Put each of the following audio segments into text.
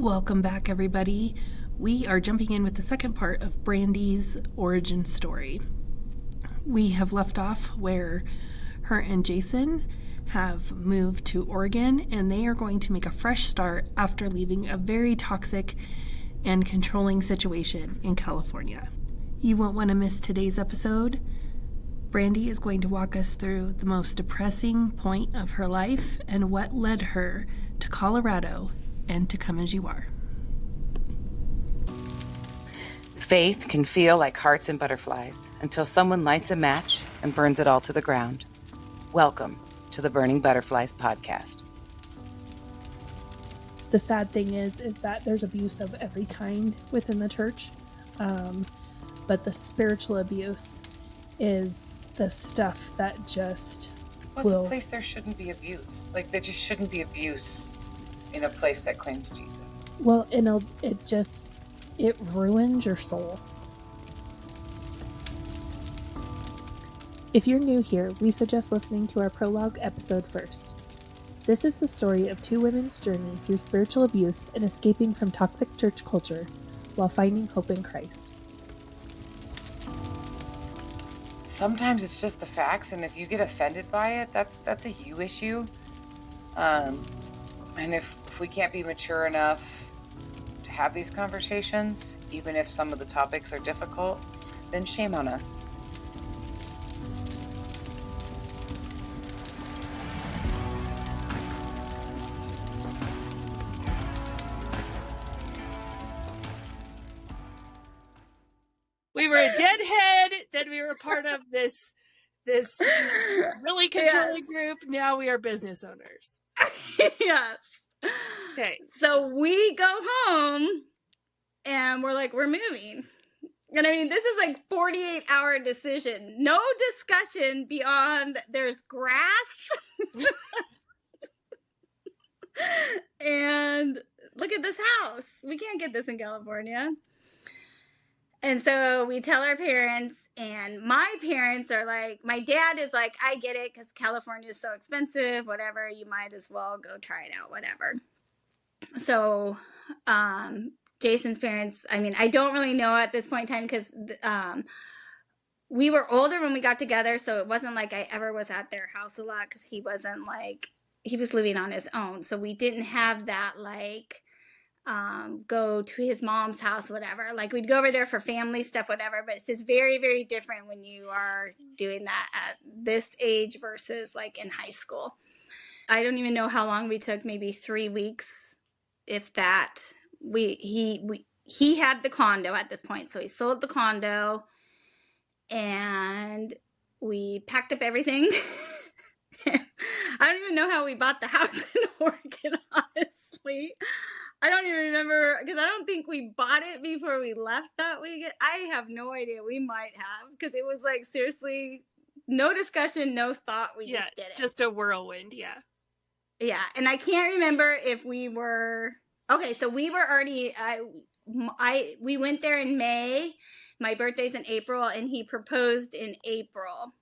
Welcome back, everybody. We are jumping in with the second part of Brandi's origin story. We have left off where her and Jason have moved to Oregon, and they are going to make a fresh start after leaving a very toxic and controlling situation in California. You won't want to miss today's episode. Brandi is going to walk us through the most depressing point of her life and what led her to Colorado and to Come As You Are. Faith can feel like hearts and butterflies until someone lights a match and burns it all to the ground. Welcome to the Burning Butterflies podcast. The sad thing is that there's abuse of every kind within the church, but the spiritual abuse is the stuff that just What's a place there shouldn't be abuse? Like, there just shouldn't be abuse in a place that claims Jesus. Well, it ruins your soul. If you're new here, we suggest listening to our prologue episode first. This is the story of two women's journey through spiritual abuse and escaping from toxic church culture while finding hope in Christ. Sometimes it's just the facts, and if you get offended by it, that's a you issue. And if we can't be mature enough to have these conversations, even if some of the topics are difficult, then shame on us. We were a deadhead, then we were part of this really controlling group. Now we are business owners. Yes. Okay. So we go home and we're like, we're moving. And I mean, this is like 48-hour decision. No discussion beyond there's grass. And look at this house. We can't get this in California. And so we tell our parents, and my parents are like, my dad is like, I get it because California is so expensive, whatever, you might as well go try it out, whatever. So Jason's parents, I mean, I don't really know at this point in time because we were older when we got together, so it wasn't like I ever was at their house a lot because he was living on his own. So we didn't have that like, go to his mom's house, whatever. Like we'd go over there for family stuff, whatever, but it's just very, very different when you are doing that at this age versus like in high school. I don't even know how long we took, maybe 3 weeks, if that. He had the condo at this point, so he sold the condo and we packed up everything. I don't even know how we bought the house in Oregon, honestly. I don't even remember, because I don't think we bought it before we left that weekend. I have no idea. We might have, because it was like, seriously, no discussion, no thought. We just did it. Just a whirlwind, yeah. Yeah, and I can't remember if we were... Okay, so we were already... we went there in May. My birthday's in April, and he proposed in April.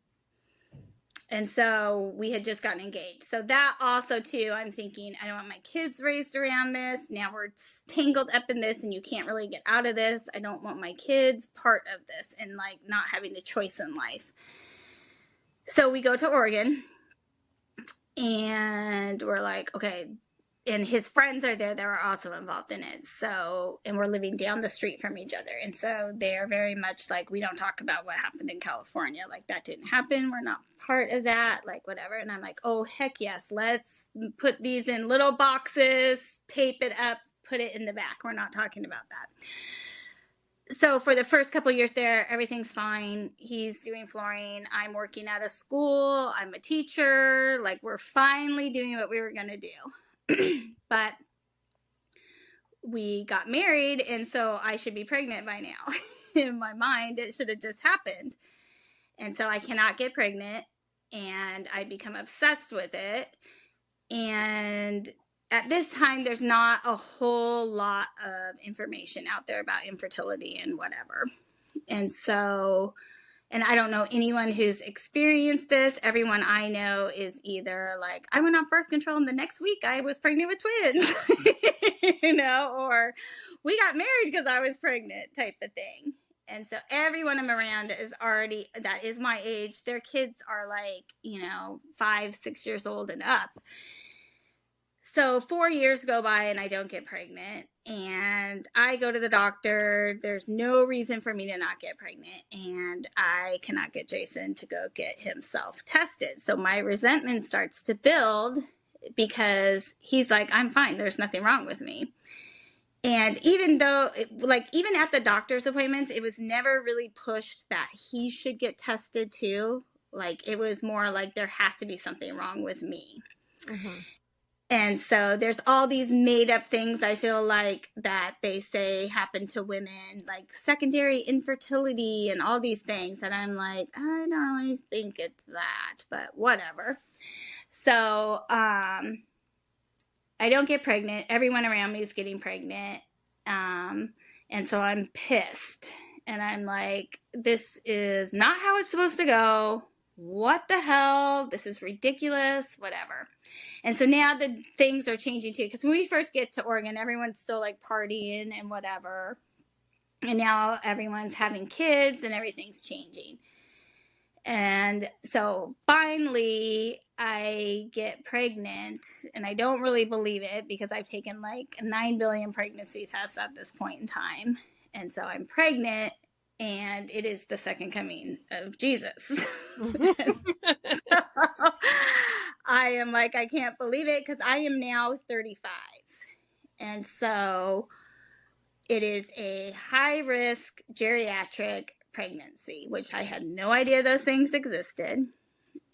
And so we had just gotten engaged. So that also, too, I'm thinking, I don't want my kids raised around this. Now we're tangled up in this and you can't really get out of this. I don't want my kids part of this and like not having a choice in life. So we go to Oregon and we're like, okay. And his friends are there that were also involved in it. So, and we're living down the street from each other. And so they're very much like, we don't talk about what happened in California. Like, that didn't happen. We're not part of that, like, whatever. And I'm like, oh, heck yes. Let's put these in little boxes, tape it up, put it in the back. We're not talking about that. So for the first couple of years there, everything's fine. He's doing flooring. I'm working at a school. I'm a teacher. Like, we're finally doing what we were going to do. But we got married, and so I should be pregnant by now. In my mind, it should have just happened. And so I cannot get pregnant, and I become obsessed with it. And at this time, there's not a whole lot of information out there about infertility and whatever. And so And I don't know anyone who's experienced this. Everyone I know is either like, I went on birth control and the next week I was pregnant with twins, or we got married because I was pregnant type of thing. And so everyone I'm around is already, that is my age. Their kids are like, 5, 6 years old and up. So 4 years go by and I don't get pregnant, and I go to the doctor. There's no reason for me to not get pregnant, and I cannot get Jason to go get himself tested. So my resentment starts to build because he's like, I'm fine. There's nothing wrong with me. And even though, even at the doctor's appointments, it was never really pushed that he should get tested too. Like, it was more like there has to be something wrong with me. Mm-hmm. And so there's all these made up things I feel like that they say happen to women, like secondary infertility and all these things. And I'm like, I don't really think it's that, but whatever. So I don't get pregnant. Everyone around me is getting pregnant. And so I'm pissed. And I'm like, this is not how it's supposed to go. What the hell? This is ridiculous, whatever. And so now the things are changing too. Because when we first get to Oregon, everyone's still like partying and whatever. And now everyone's having kids and everything's changing. And so finally I get pregnant, and I don't really believe it because I've taken like 9 billion pregnancy tests at this point in time. And so I'm pregnant. And it is the second coming of Jesus. I am like, I can't believe it, because I am now 35. And so it is a high-risk geriatric pregnancy, which I had no idea those things existed.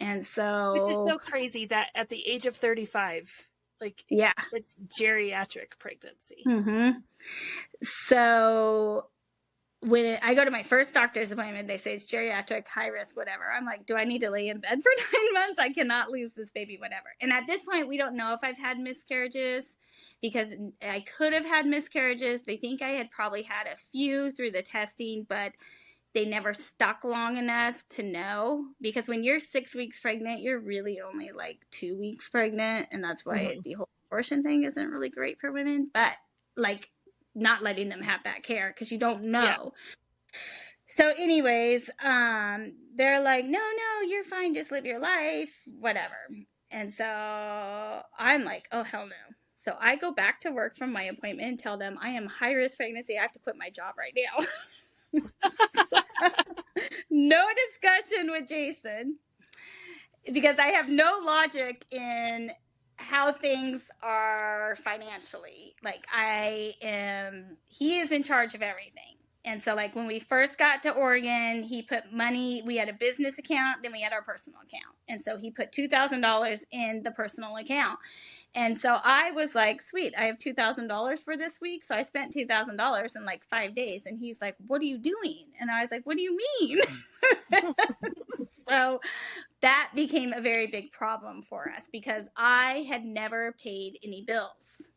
And so... Which is so crazy that at the age of 35, it's geriatric pregnancy. Mm-hmm. So... when I go to my first doctor's appointment, they say it's geriatric, high risk, whatever. I'm like, do I need to lay in bed for 9 months? I cannot lose this baby, whatever. And at this point, we don't know if I've had miscarriages, because I could have had miscarriages. They think I had probably had a few through the testing, but they never stuck long enough to know. Because when you're 6 weeks pregnant, you're really only like 2 weeks pregnant. And that's why the whole abortion thing isn't really great for women. But like, not letting them have that care, because you don't know. Yeah. So anyways, they're like, no, you're fine. Just live your life, whatever. And so I'm like, oh, hell no. So I go back to work from my appointment and tell them I am high risk pregnancy. I have to quit my job right now. No discussion with Jason, because I have no logic in how things are financially. Like, he is in charge of everything. And so like when we first got to Oregon, he put money, we had a business account, then we had our personal account. And so he put $2,000 in the personal account. And so I was like, sweet, I have $2,000 for this week. So I spent $2,000 in like 5 days. And he's like, what are you doing? And I was like, what do you mean? So that became a very big problem for us, because I had never paid any bills.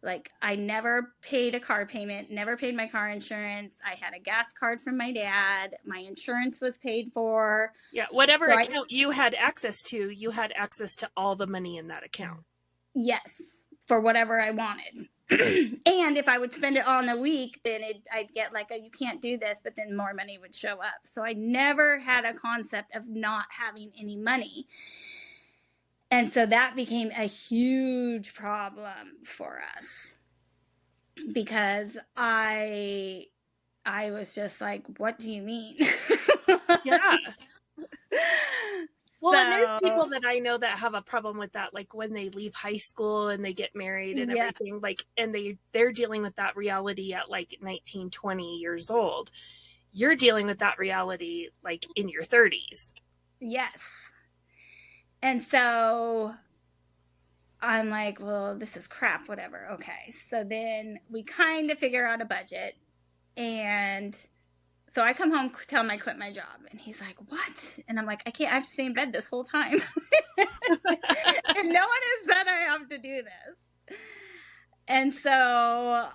Like, I never paid a car payment, never paid my car insurance. I had a gas card from my dad. My insurance was paid for. Yeah, whatever account you had access to all the money in that account. Yes, for whatever I wanted. And if I would spend it all in a week, then I'd get like you can't do this, but then more money would show up. So I never had a concept of not having any money. And so that became a huge problem for us, because I was just like, what do you mean? Yeah. Well, and there's people that I know that have a problem with that, like when they leave high school and they get married and everything, like, and they're dealing with that reality at like 19, 20 years old. You're dealing with that reality like in your 30s. Yes. And so I'm like, well, this is crap, whatever. Okay. So then we kind of figure out a budget. And so I come home, tell him I quit my job. And he's like, what? And I'm like, I can't, I have to stay in bed this whole time. And no one has said I have to do this. And so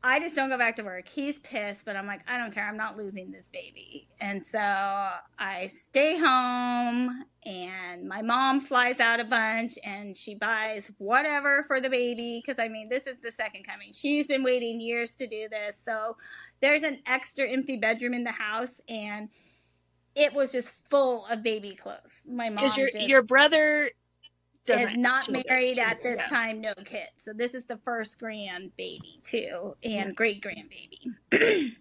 I just don't go back to work. He's pissed, but I'm like, I don't care. I'm not losing this baby. And so I stay home, and my mom flies out a bunch, and she buys whatever for the baby. Because, I mean, this is the second coming. She's been waiting years to do this. So there's an extra empty bedroom in the house, and it was just full of baby clothes. My mom Because your brother is not children. married at this time, no kids. So this is the first grandbaby too, and great grandbaby.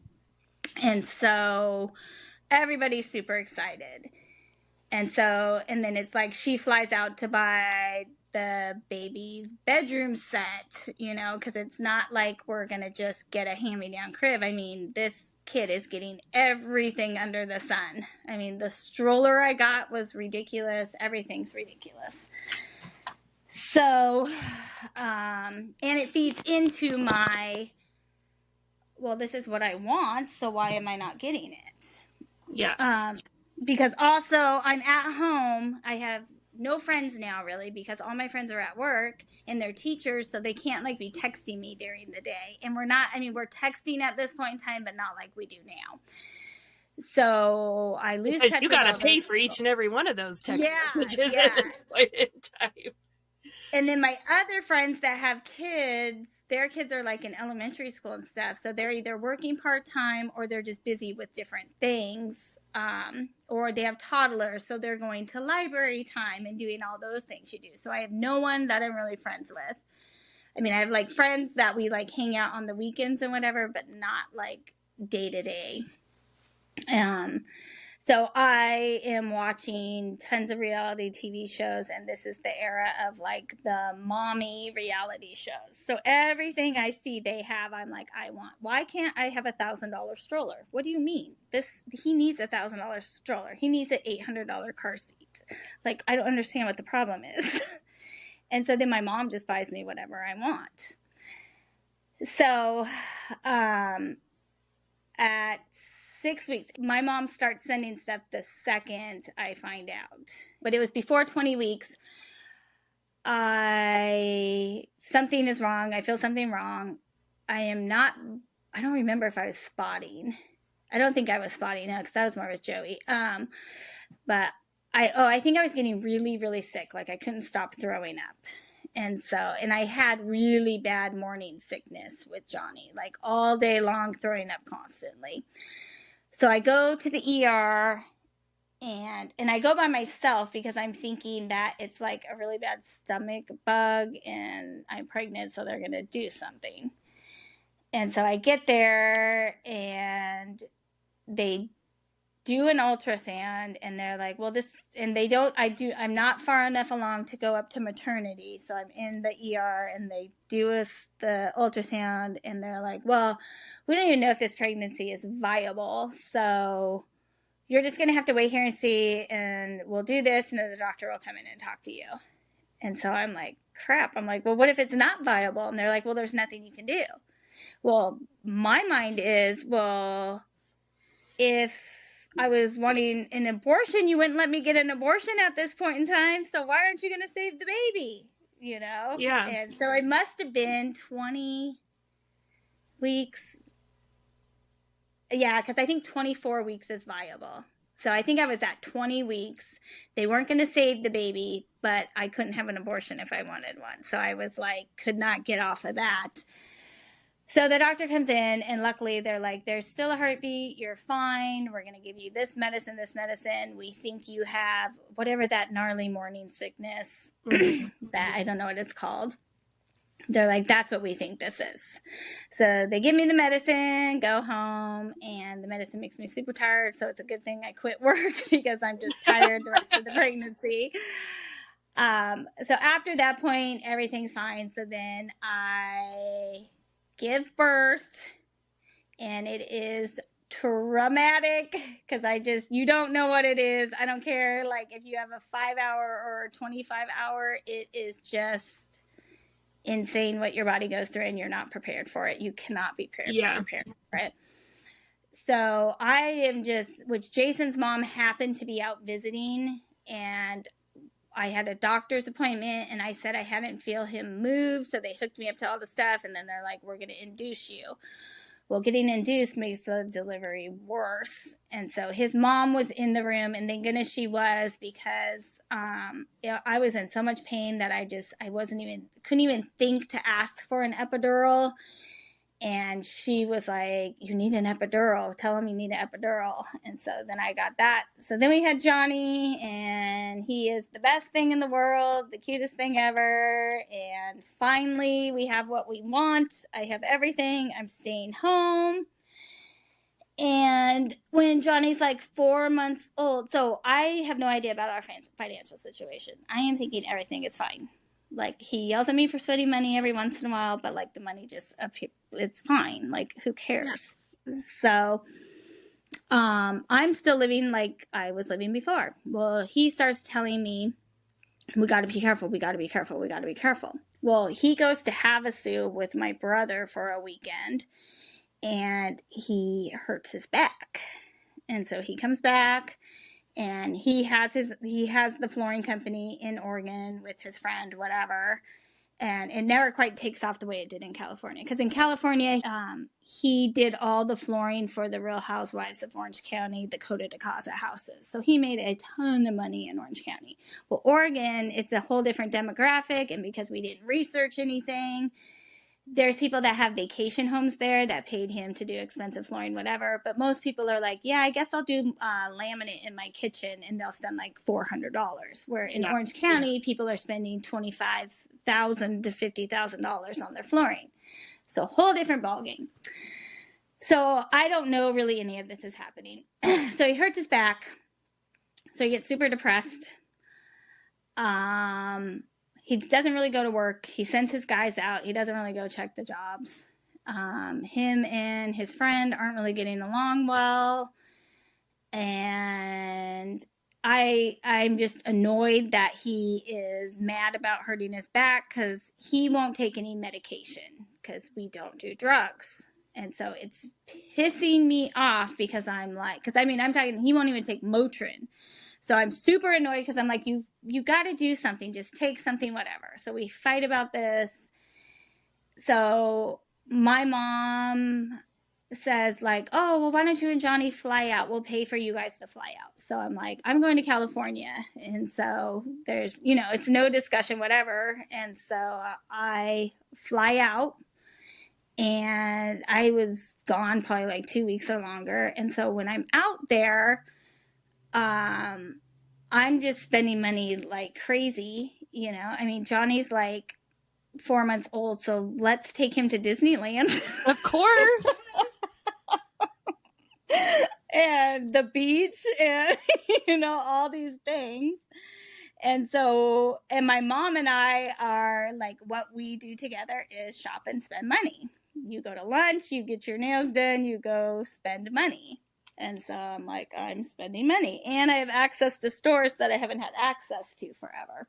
And so everybody's super excited. And then it's like she flies out to buy the baby's bedroom set, you know, because it's not like we're going to just get a hand-me-down crib. I mean, this kid is getting everything under the sun. I mean, the stroller I got was ridiculous. Everything's ridiculous. So, and it feeds into my, well, this is what I want, so why am I not getting it? Yeah. Because also I'm at home. I have no friends now, really, because all my friends are at work and they're teachers, so they can't like be texting me during the day. And we're texting at this point in time, but not like we do now. So I lose because touch you with got all to pay those for each and every one of those text messages Yeah. at this point in time. And then my other friends that have kids, their kids are like in elementary school and stuff. So they're either working part-time or they're just busy with different things. Or they have toddlers, so they're going to library time and doing all those things you do. So I have no one that I'm really friends with. I mean, I have like friends that we like hang out on the weekends and whatever, but not like day to day. So I am watching tons of reality TV shows, and this is the era of like the mommy reality shows. So everything I see they have, I'm like, I want. Why can't I have $1,000 stroller? What do you mean? He needs $1,000 stroller. He needs an $800 car seat. Like, I don't understand what the problem is. And so then my mom just buys me whatever I want. So, at 6 weeks, my mom starts sending stuff the second I find out. But it was before 20 weeks. Something is wrong. I feel something wrong. I don't remember if I was spotting. I don't think I was spotting, no, because that was more with Joey. But I think I was getting really, really sick. Like I couldn't stop throwing up. And I had really bad morning sickness with Johnny, like all day long throwing up constantly. So I go to the ER and I go by myself because I'm thinking that it's like a really bad stomach bug and I'm pregnant, so they're going to do something. And so I get there and they do an ultrasound and they're like, well, I'm not far enough along to go up to maternity. So I'm in the ER and they do the ultrasound and they're like, well, we don't even know if this pregnancy is viable. So you're just going to have to wait here and see, and we'll do this. And then the doctor will come in and talk to you. And so I'm like, crap. I'm like, well, what if it's not viable? And they're like, well, there's nothing you can do. Well, my mind is, well, if I was wanting an abortion, you wouldn't let me get an abortion at this point in time. So why aren't you going to save the baby? You know? Yeah. And so it must have been 20 weeks. Yeah, because I think 24 weeks is viable. So I think I was at 20 weeks. They weren't going to save the baby, but I couldn't have an abortion if I wanted one. So I was like, could not get off of that. So the doctor comes in, and luckily they're like, there's still a heartbeat. You're fine. We're going to give you this medicine. We think you have whatever that gnarly morning sickness that I don't know what it's called. They're like, that's what we think this is. So they give me the medicine, go home, and the medicine makes me super tired. So it's a good thing I quit work because I'm just tired the rest of the pregnancy. So after that point, everything's fine. So then I give birth, and it is traumatic because you don't know what it is. I don't care. Like if you have a 5-hour or 25-hour, it is just insane what your body goes through, and you're not prepared for it. You cannot be prepared for it. So which Jason's mom happened to be out visiting, and I had a doctor's appointment and I said I hadn't feel him move. So they hooked me up to all the stuff. And then they're like, we're going to induce you. Well, getting induced makes the delivery worse. And so his mom was in the room, and thank goodness she was, because I was in so much pain that I couldn't even think to ask for an epidural. And she was like, you need an epidural. Tell him you need an epidural. And so then I got that. So then we had Johnny, and he is the best thing in the world, the cutest thing ever. And finally, we have what we want. I have everything. I'm staying home. And when Johnny's like 4 months old, so I have no idea about our financial situation. I am thinking everything is fine. Like, he yells at me for spending money every once in a while, but like the money just appears, it's fine. Like, who cares? Yeah. So I'm still living like I was living before. Well, he starts telling me, we got to be careful. We got to be careful. We got to be careful. Well, he goes to Havasu with my brother for a weekend, and he hurts his back. And so he comes back, and he has the flooring company in Oregon with his friend, whatever. And it never quite takes off the way it did in California. Because in California, he did all the flooring for the Real Housewives of Orange County, the Coda de Casa houses. So he made a ton of money in Orange County. Well, Oregon, it's a whole different demographic. And because we didn't research anything, there's people that have vacation homes there that paid him to do expensive flooring, whatever. But most people are like, yeah, I guess I'll do laminate in my kitchen, and they'll spend like $400. Where in Orange County, people are spending $25,000 to $50,000 on their flooring. So whole different ballgame. So I don't know really any of this is happening. So he hurts his back. So he gets super depressed. He doesn't really go to work. He sends his guys out. He doesn't really go check the jobs. Him and his friend aren't really getting along well. And I'm just annoyed that he is mad about hurting his back, because he won't take any medication because we don't do drugs. And so it's pissing me off, because I'm talking, he won't even take Motrin. So I'm super annoyed, because I'm like, you got to do something. Just take something, whatever. So we fight about this. So my mom says like, oh, well, why don't you and Johnny fly out? We'll pay for you guys to fly out. So I'm like, I'm going to California. And so there's, it's no discussion, whatever. And so I fly out. And I was gone probably like 2 weeks or longer. And so when I'm out there, I'm just spending money like crazy, Johnny's like 4 months old, so let's take him to Disneyland. Of course. And the beach and, all these things. And so, and my mom and I are like, what we do together is shop and spend money. You go to lunch, you get your nails done, you go spend money. And so I'm like, I'm spending money. And I have access to stores that I haven't had access to forever.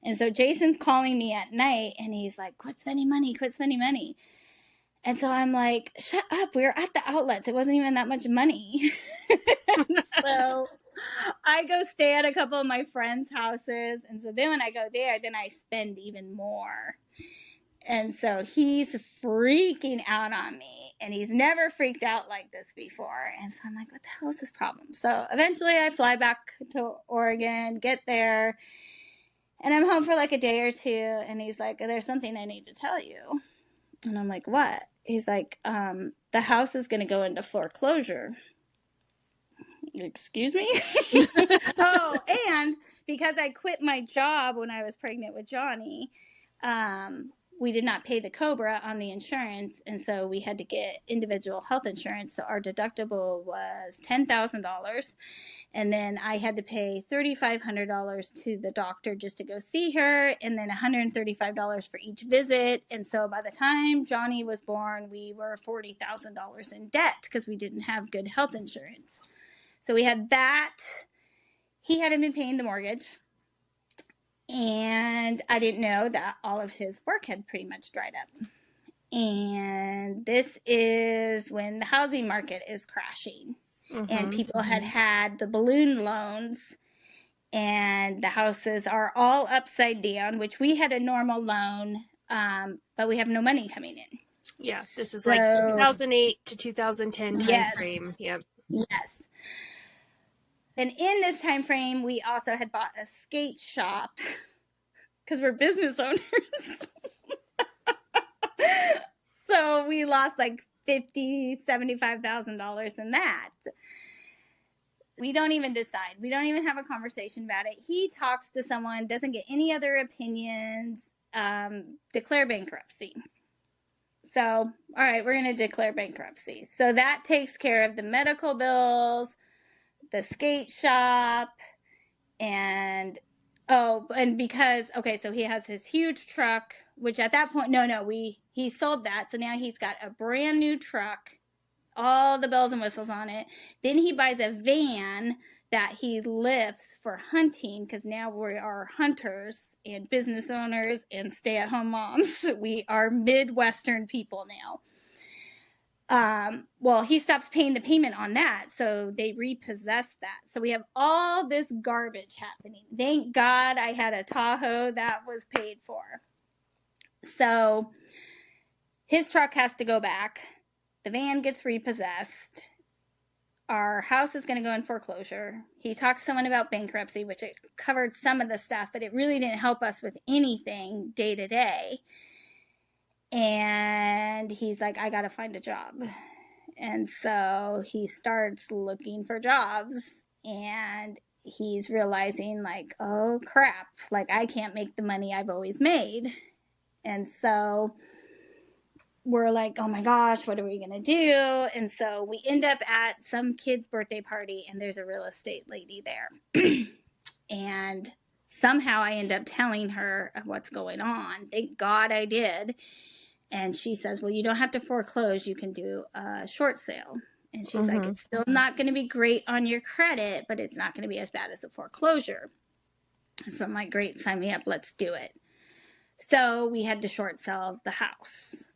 And so Jason's calling me at night, and he's like, quit spending money, quit spending money. And so I'm like, shut up, we were at the outlets. It wasn't even that much money. So I go stay at a couple of my friends' houses. And so then when I go there, then I spend even more. And so he's freaking out on me, and he's never freaked out like this before. And so I'm like, what the hell is this problem? So eventually I fly back to Oregon, get there, and I'm home for like a day or two. And he's like, there's something I need to tell you. And I'm like, what? He's like, the house is going to go into foreclosure. Excuse me? Oh, and because I quit my job when I was pregnant with Johnny, we did not pay the COBRA on the insurance, and so we had to get individual health insurance. So our deductible was $10,000, and then I had to pay $3,500 to the doctor just to go see her, and then $135 for each visit. And so by the time Johnny was born, we were $40,000 in debt because we didn't have good health insurance. So we had that. He hadn't been paying the mortgage. And I didn't know that all of his work had pretty much dried up. And this is when the housing market is crashing. Mm-hmm. And people had the balloon loans. and the houses are all upside down, which we had a normal loan, but we have no money coming in. Yeah, this is So, like 2008 to 2010 time yes, frame. Yep. yes. And in this time frame, we also had bought a skate shop because we're business owners. So we lost like $75,000 in that. We don't even decide. We don't even have a conversation about it. He talks to someone, doesn't get any other opinions, declare bankruptcy. So, all right, we're going to declare bankruptcy. So that takes care of the medical bills, the skate shop, and because, okay, so he has his huge truck, which at that point, he sold that. So now he's got a brand new truck, all the bells and whistles on it. Then he buys a van that he lifts for hunting, because now we are hunters and business owners and stay-at-home moms. We are Midwestern people now. Well, he stops paying the payment on that, so they repossess that. So we have all this garbage happening. Thank God I had a Tahoe that was paid for. So his truck has to go back. The van gets repossessed. Our house is going to go in foreclosure. He talked to someone about bankruptcy, which it covered some of the stuff, but it really didn't help us with anything day to day. And he's like, I got to find a job. And so he starts looking for jobs, and he's realizing like, oh crap, like I can't make the money I've always made. And so we're like, oh my gosh, what are we going to do? And so we end up at some kid's birthday party, and there's a real estate lady there. And somehow I end up telling her what's going on. Thank God I did. And she says, well, you don't have to foreclose. You can do a short sale. And she's like, it's still not going to be great on your credit, but it's not going to be as bad as a foreclosure. So I'm like, great, sign me up. Let's do it. So we had to short sell the house.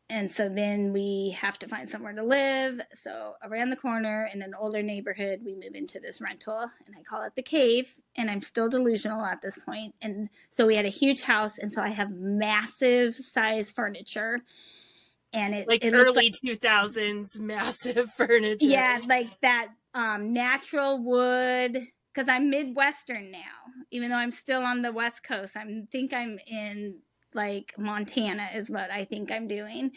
And so then we have to find somewhere to live. So around the corner in an older neighborhood, we move into this rental, and I call it the Cave. And I'm still delusional at this point. And so we had a huge house. And so I have massive size furniture. And it early 2000s massive furniture. Yeah, like that natural wood. Because I'm Midwestern now, even though I'm still on the West Coast. I think I'm in like Montana is what I think I'm doing.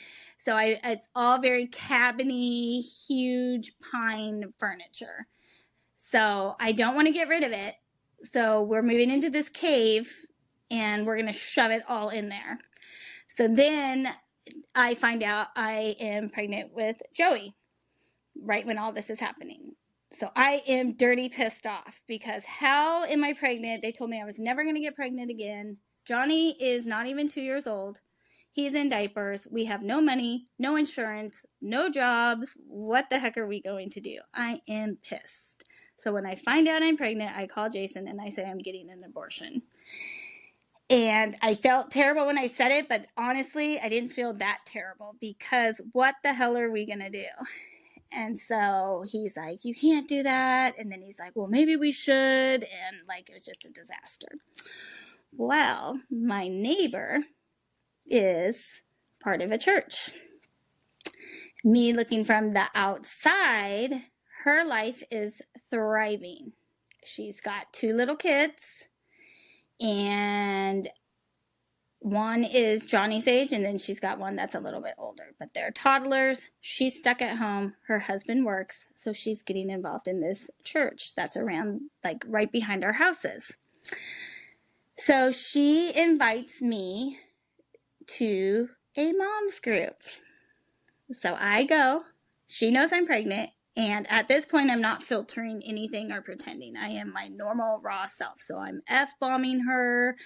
So it's all very cabiny, huge pine furniture. So I don't want to get rid of it. So we're moving into this cave, and we're going to shove it all in there. So then I find out I am pregnant with Joey right when all this is happening. So I am dirty pissed off, because how am I pregnant? They told me I was never going to get pregnant again. Johnny is not even 2 years old. He's in diapers. We have no money, no insurance, no jobs. What the heck are we going to do? I am pissed. So when I find out I'm pregnant, I call Jason and I say I'm getting an abortion. And I felt terrible when I said it, but honestly, I didn't feel that terrible, because what the hell are we going to do? And so he's like, you can't do that. And then he's like, well, maybe we should. And like, it was just a disaster. Well, my neighbor is part of a church. Me looking from the outside, her life is thriving. She's got 2 little kids, and one is Johnny's age, and then she's got one that's a little bit older, but they're toddlers. She's stuck at home. Her husband works, so she's getting involved in this church that's around, like, right behind our houses. So she invites me to a mom's group. So I go. She knows I'm pregnant, and at this point, I'm not filtering anything or pretending. I am my normal, raw self. So I'm F-bombing her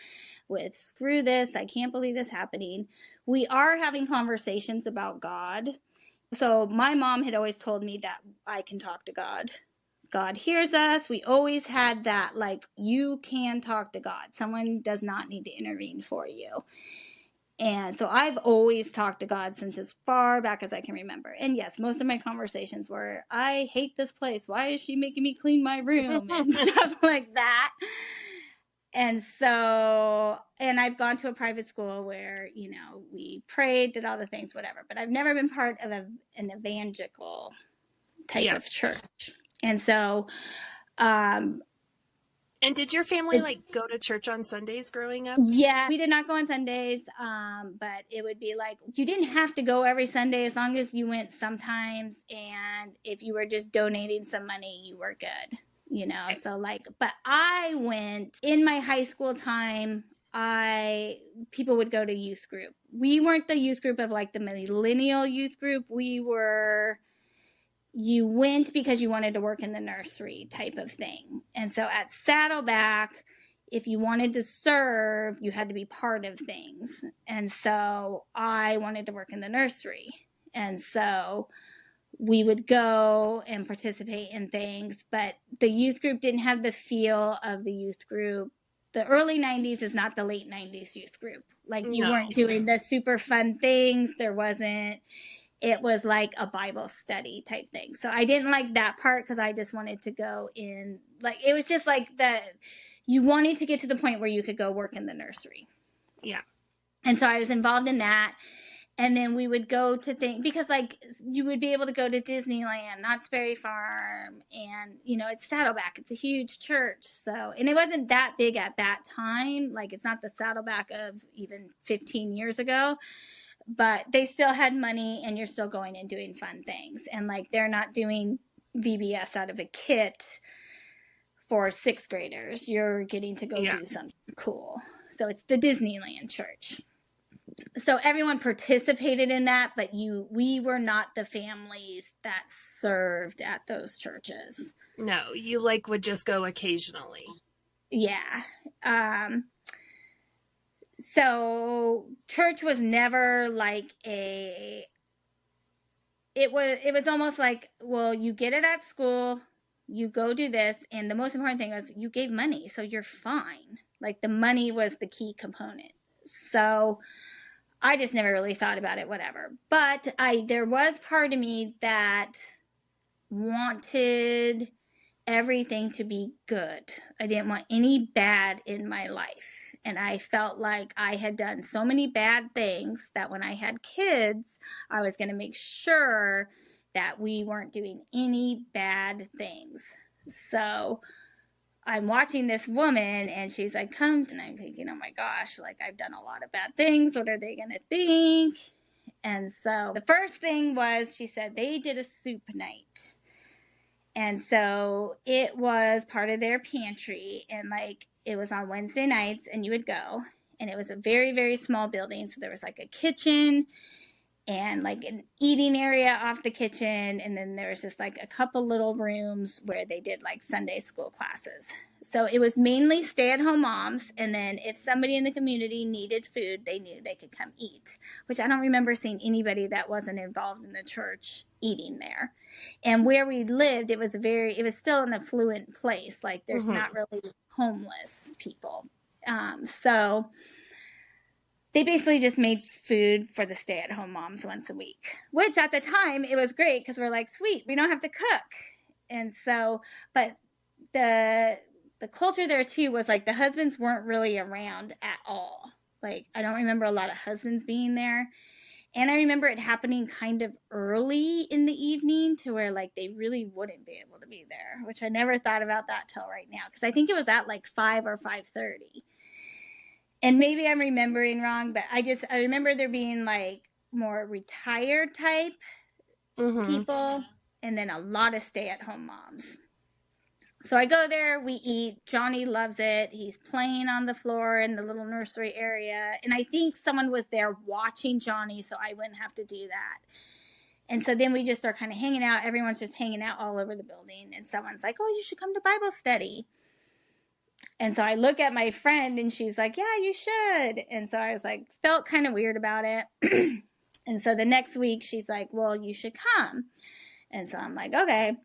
with, screw this, I can't believe this happening. We are having conversations about God. So my mom had always told me that I can talk to God. God hears us. We always had that, like, you can talk to God. Someone does not need to intervene for you. And so I've always talked to God since as far back as I can remember. And yes, most of my conversations were, I hate this place. Why is she making me clean my room? And stuff like that. And so, and I've gone to a private school where, you know, we prayed, did all the things, whatever. But I've never been part of an evangelical type of church. And so, and did your family like go to church on Sundays growing up? Yeah, we did not go on Sundays, but it would be like you didn't have to go every Sunday as long as you went sometimes, and if you were just donating some money, you were good, you know. Okay. So like, but I went in my high school time. People would go to youth group. We weren't the youth group of like the millennial youth group. You went because you wanted to work in the nursery type of thing. And so at Saddleback, if you wanted to serve, you had to be part of things. And so I wanted to work in the nursery. And so we would go and participate in things, but the youth group didn't have the feel of the youth group. The early 90s is not the late 90s youth group. Like you weren't doing the super fun things. It was like a Bible study type thing. So I didn't like that part because I just wanted to go in, like, it was just like you wanted to get to the point where you could go work in the nursery. Yeah. And so I was involved in that. And then we would go to things, because like you would be able to go to Disneyland, Knott's Berry Farm, and, you know, it's Saddleback. It's a huge church. So, and it wasn't that big at that time. Like it's not the Saddleback of even 15 years ago. But they still had money, and you're still going and doing fun things. And like they're not doing VBS out of a kit for 6th graders. You're getting to go do something cool. So it's the Disneyland church. So everyone participated in that, but we were not the families that served at those churches. No, you like would just go occasionally. Yeah. So church was never like it was almost like, well, you get it at school, you go do this, and the most important thing was you gave money, so you're fine. Like the money was the key component. So I just never really thought about it, whatever. But there was part of me that wanted everything to be good. I didn't want any bad in my life. And I felt like I had done so many bad things that when I had kids, I was going to make sure that we weren't doing any bad things. So I'm watching this woman and she's like, come, and I'm thinking, oh my gosh, like I've done a lot of bad things. What are they going to think? And so the first thing was, she said they did a soup night. And so it was part of their pantry, and like it was on Wednesday nights, and you would go, and it was a very, very small building. So there was like a kitchen and like an eating area off the kitchen. And then there was just like a couple little rooms where they did like Sunday school classes. So it was mainly stay-at-home moms. And then if somebody in the community needed food, they knew they could come eat, which I don't remember seeing anybody that wasn't involved in the church eating there. And where we lived, it was still an affluent place. Like there's not really homeless people. So they basically just made food for the stay-at-home moms once a week, which at the time it was great because we're like, sweet, we don't have to cook. And so, but the culture there too was like the husbands weren't really around at all. Like I don't remember a lot of husbands being there. And I remember it happening kind of early in the evening to where like they really wouldn't be able to be there, which I never thought about that till right now. Because I think it was at like 5 or 5:30. And maybe I'm remembering wrong, but I remember there being like more retired type people and then a lot of stay-at-home moms. So I go there, we eat. Johnny loves it. He's playing on the floor in the little nursery area. And I think someone was there watching Johnny, so I wouldn't have to do that. And so then we just start kind of hanging out. Everyone's just hanging out all over the building. And someone's like, oh, you should come to Bible study. And so I look at my friend and she's like, yeah, you should. And so I was like, felt kind of weird about it. And so the next week she's like, well, you should come. And so I'm like, okay.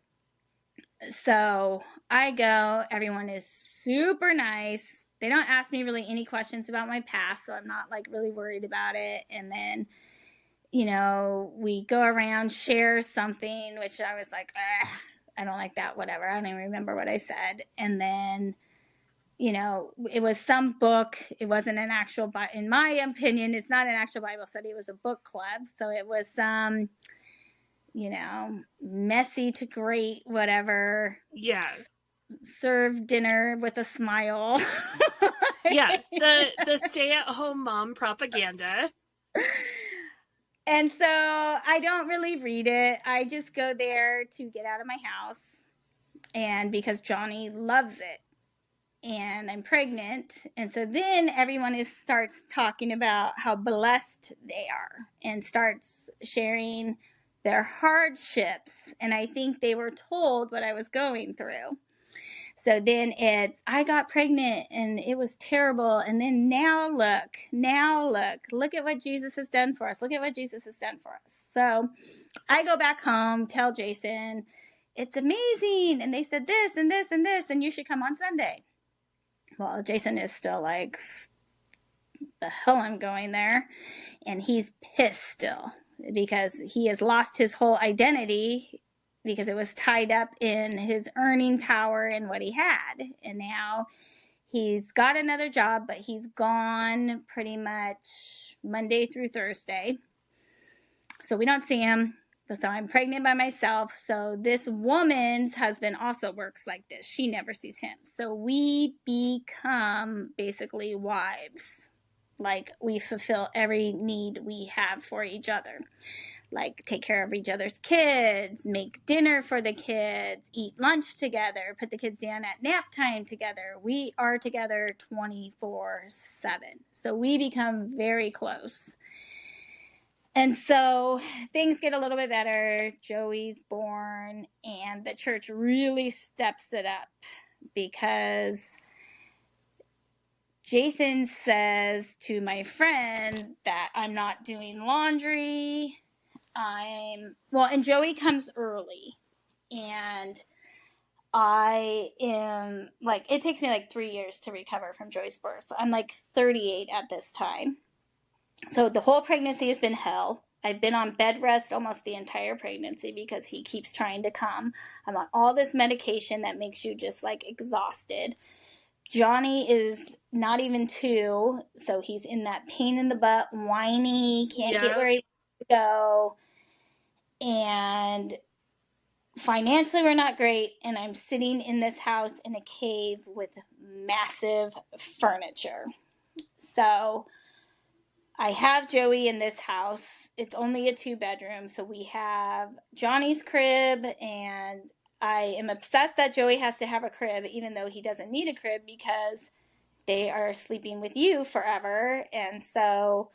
So I go, everyone is super nice. They don't ask me really any questions about my past, so I'm not like really worried about it. And then, you know, we go around, share something, which I was like, I don't like that, whatever. I don't even remember what I said. And then, you know, it was some book. It wasn't an actual, in my opinion, it's not an actual Bible study. It was a book club. So it was some, you know, messy to great, whatever. Yeah. Serve dinner with a smile. Yeah, the stay-at-home mom propaganda. And so I don't really read it. I just go there to get out of my house, and because Johnny loves it, and I'm pregnant. And so then everyone starts talking about how blessed they are and starts sharing their hardships. And I think they were told what I was going through. So then I got pregnant and it was terrible. And then now look at what Jesus has done for us. Look at what Jesus has done for us. So I go back home, tell Jason, it's amazing. And they said this and this and this, and you should come on Sunday. Well, Jason is still like, the hell I'm going there. And he's pissed still because he has lost his whole identity because it was tied up in his earning power and what he had. And now he's got another job, but he's gone pretty much Monday through Thursday. So we don't see him. So I'm pregnant by myself. So this woman's husband also works like this. She never sees him. So we become basically wives. Like, we fulfill every need we have for each other. Like, take care of each other's kids, make dinner for the kids, eat lunch together, put the kids down at nap time together. We are together 24/7. So we become very close. And so things get a little bit better. Joey's born, and the church really steps it up because Jason says to my friend that I'm not doing laundry. And Joey comes early, and I am like, it takes me like 3 years to recover from Joey's birth. I'm like 38 at this time. So the whole pregnancy has been hell. I've been on bed rest almost the entire pregnancy because he keeps trying to come. I'm on all this medication that makes you just like exhausted. Johnny is not even 2, so he's in that pain in the butt, whiny, can't get where he wants to go. And financially, we're not great. And I'm sitting in this house in a cave with massive furniture. So I have Joey in this house. It's only a 2-bedroom. So we have Johnny's crib, and I am obsessed that Joey has to have a crib, even though he doesn't need a crib because they are sleeping with you forever. And so,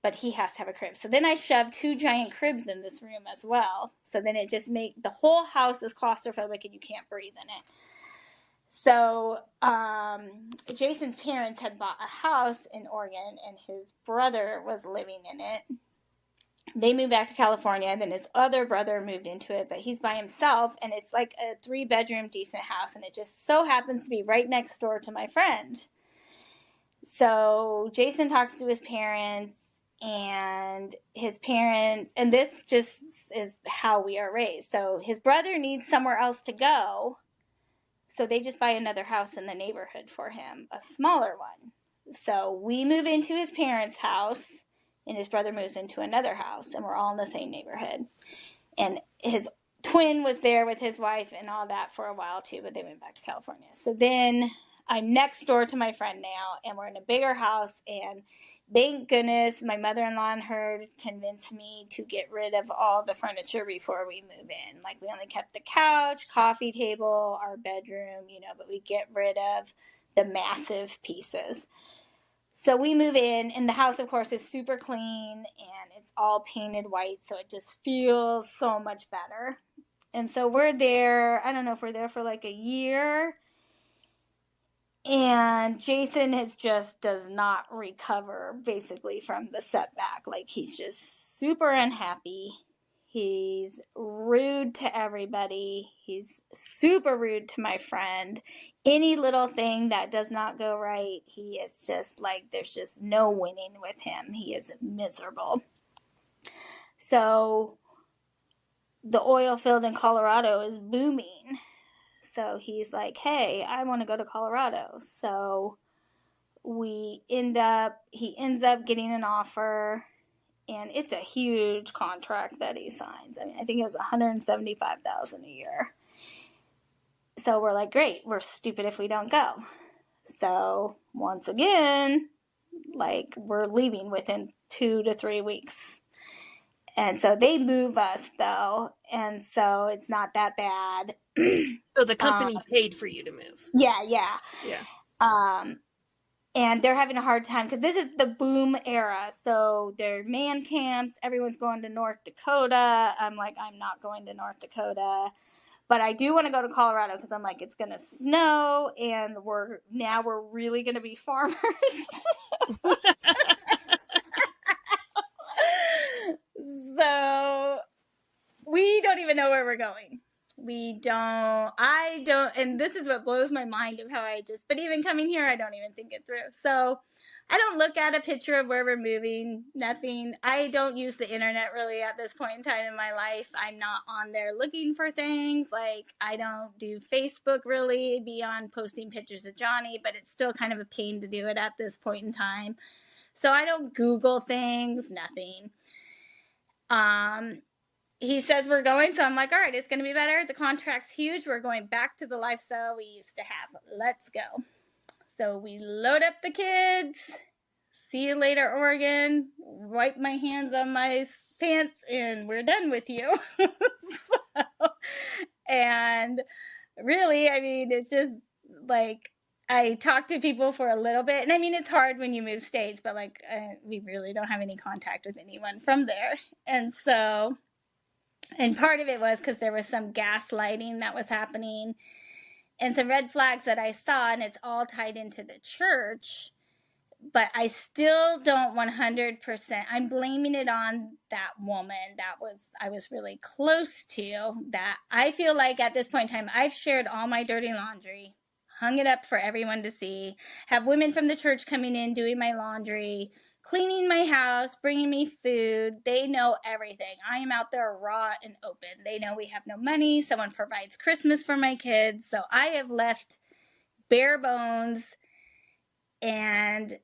but he has to have a crib. So then I shoved 2 giant cribs in this room as well. So then it just makes the whole house is claustrophobic and you can't breathe in it. So Jason's parents had bought a house in Oregon, and his brother was living in it. They moved back to California, and then his other brother moved into it, but he's by himself, and it's like a 3-bedroom decent house, and it just so happens to be right next door to my friend. So Jason talks to his parents, and his parents, and this just is how we are raised. So his brother needs somewhere else to go, so they just buy another house in the neighborhood for him, a smaller one. So we move into his parents' house, and his brother moves into another house, and we're all in the same neighborhood. And his twin was there with his wife and all that for a while too, but they went back to California. So then I'm next door to my friend now, and we're in a bigger house, and thank goodness my mother-in-law and her convinced me to get rid of all the furniture before we move in. Like, we only kept the couch, coffee table, our bedroom, but we get rid of the massive pieces. So we move in, and the house, of course, is super clean, and it's all painted white, so it just feels so much better. And so we're there, I don't know if we're there for like a year, and Jason does not recover basically from the setback. Like, he's just super unhappy. He's rude to everybody. He's super rude to my friend. Any little thing that does not go right, he is just like, there's just no winning with him. He is miserable. So the oil field in Colorado is booming. So he's like, hey, I want to go to Colorado. So he ends up getting an offer, and it's a huge contract that he signs. I mean, I think it was $175,000 a year. So we're like, great, we're stupid if we don't go. So once again, like, we're leaving within 2 to 3 weeks. And so they move us, though, and so it's not that bad. So the company paid for you to move. Yeah. Yeah. And they're having a hard time because this is the boom era. So they're man camps. Everyone's going to North Dakota. I'm like, I'm not going to North Dakota. But I do want to go to Colorado because I'm like, it's going to snow and we're really going to be farmers. So we don't even know where we're going. I don't, and this is what blows my mind of how but even coming here, I don't even think it through. So I don't look at a picture of where we're moving, nothing. I don't use the internet really at this point in time in my life. I'm not on there looking for things. Like, I don't do Facebook really beyond posting pictures of Johnny, but it's still kind of a pain to do it at this point in time. So I don't Google things, nothing. He says we're going, so I'm like, all right, it's going to be better. The contract's huge. We're going back to the lifestyle we used to have. Let's go. So we load up the kids. See you later, Oregon. Wipe my hands on my pants, and we're done with you. And really, I mean, it's just like, I talked to people for a little bit. And I mean, it's hard when you move states, but like, we really don't have any contact with anyone from there. And so... And part of it was because there was some gaslighting that was happening and some red flags that I saw, and it's all tied into the church. But I still don't 100%. I'm blaming it on that woman I was really close to. That I feel like at this point in time, I've shared all my dirty laundry, hung it up for everyone to see, have women from the church coming in, doing my laundry, cleaning my house, bringing me food. They know everything. I am out there raw and open. They know we have no money. Someone provides Christmas for my kids. So I have left bare bones. And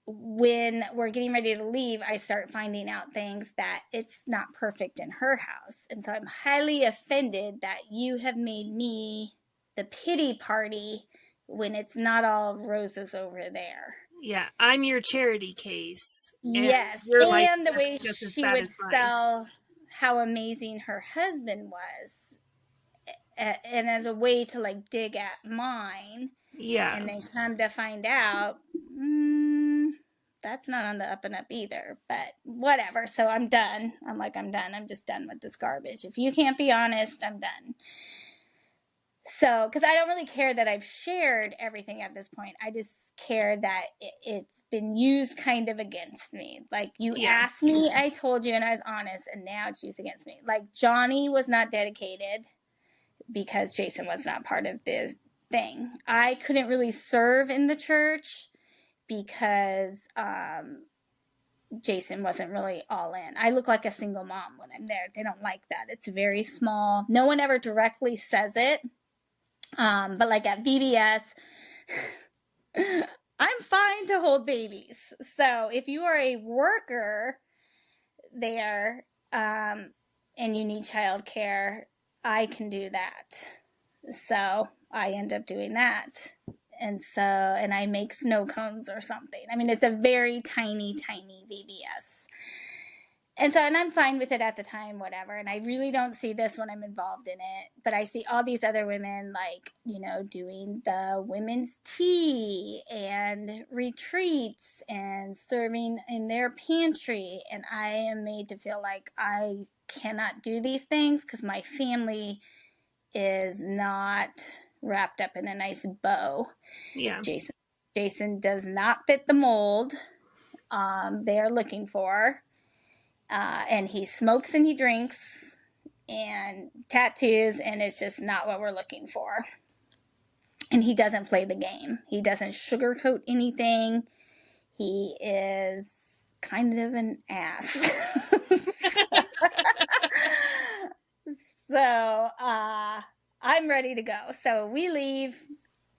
when we're getting ready to leave, I start finding out things that it's not perfect in her house. And so I'm highly offended that you have made me the pity party when it's not all roses over there. Yeah, I'm your charity case. Yes, and the way she would sell how amazing her husband was, and as a way to like dig at mine. Yeah. And then come to find out, that's not on the up and up either, but whatever. So I'm done. I'm done. I'm just done with this garbage. If you can't be honest, I'm done. So, because I don't really care that I've shared everything at this point. I just care that it's been used kind of against me. Like, you asked me, I told you, and I was honest, and now it's used against me. Like, Johnny was not dedicated because Jason was not part of this thing. I couldn't really serve in the church because Jason wasn't really all in. I look like a single mom when I'm there. They don't like that. It's very small. No one ever directly says it. But like at VBS, I'm fine to hold babies. So if you are a worker there and you need childcare, I can do that. So I end up doing that. And I make snow cones or something. I mean, it's a very tiny, tiny VBS. And I'm fine with it at the time, whatever. And I really don't see this when I'm involved in it. But I see all these other women, like, you know, doing the women's tea and retreats and serving in their pantry. And I am made to feel like I cannot do these things because my family is not wrapped up in a nice bow. Yeah. Jason does not fit the mold they are looking for. And he smokes and he drinks and tattoos, and it's just not what we're looking for. And he doesn't play the game. He doesn't sugarcoat anything. He is kind of an ass. So I'm ready to go. So we leave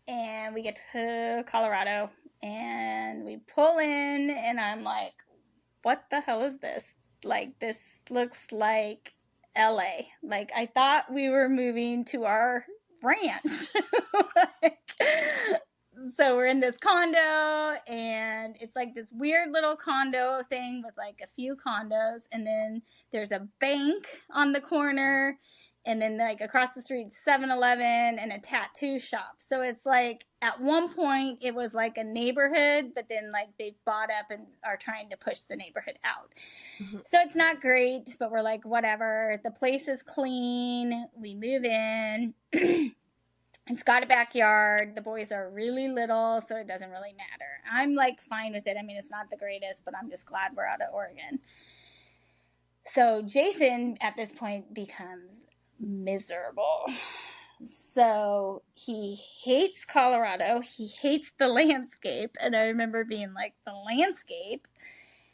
and we get to Colorado and we pull in, and I'm like, what the hell is this? Like, this looks like LA. Like, I thought we were moving to our ranch. Like, so we're in this condo, and it's like this weird little condo thing with like a few condos, and then there's a bank on the corner, and then like across the street 7-Eleven and a tattoo shop. So it's like at one point it was like a neighborhood, but then like they bought up and are trying to push the neighborhood out. Mm-hmm. So it's not great, but we're like, whatever. The place is clean. We move in. It's got a backyard. The boys are really little, so it doesn't really matter. I'm like fine with it. I mean, it's not the greatest, but I'm just glad we're out of Oregon. So Jason at this point becomes miserable. So he hates Colorado. He hates the landscape. And I remember being like, the landscape?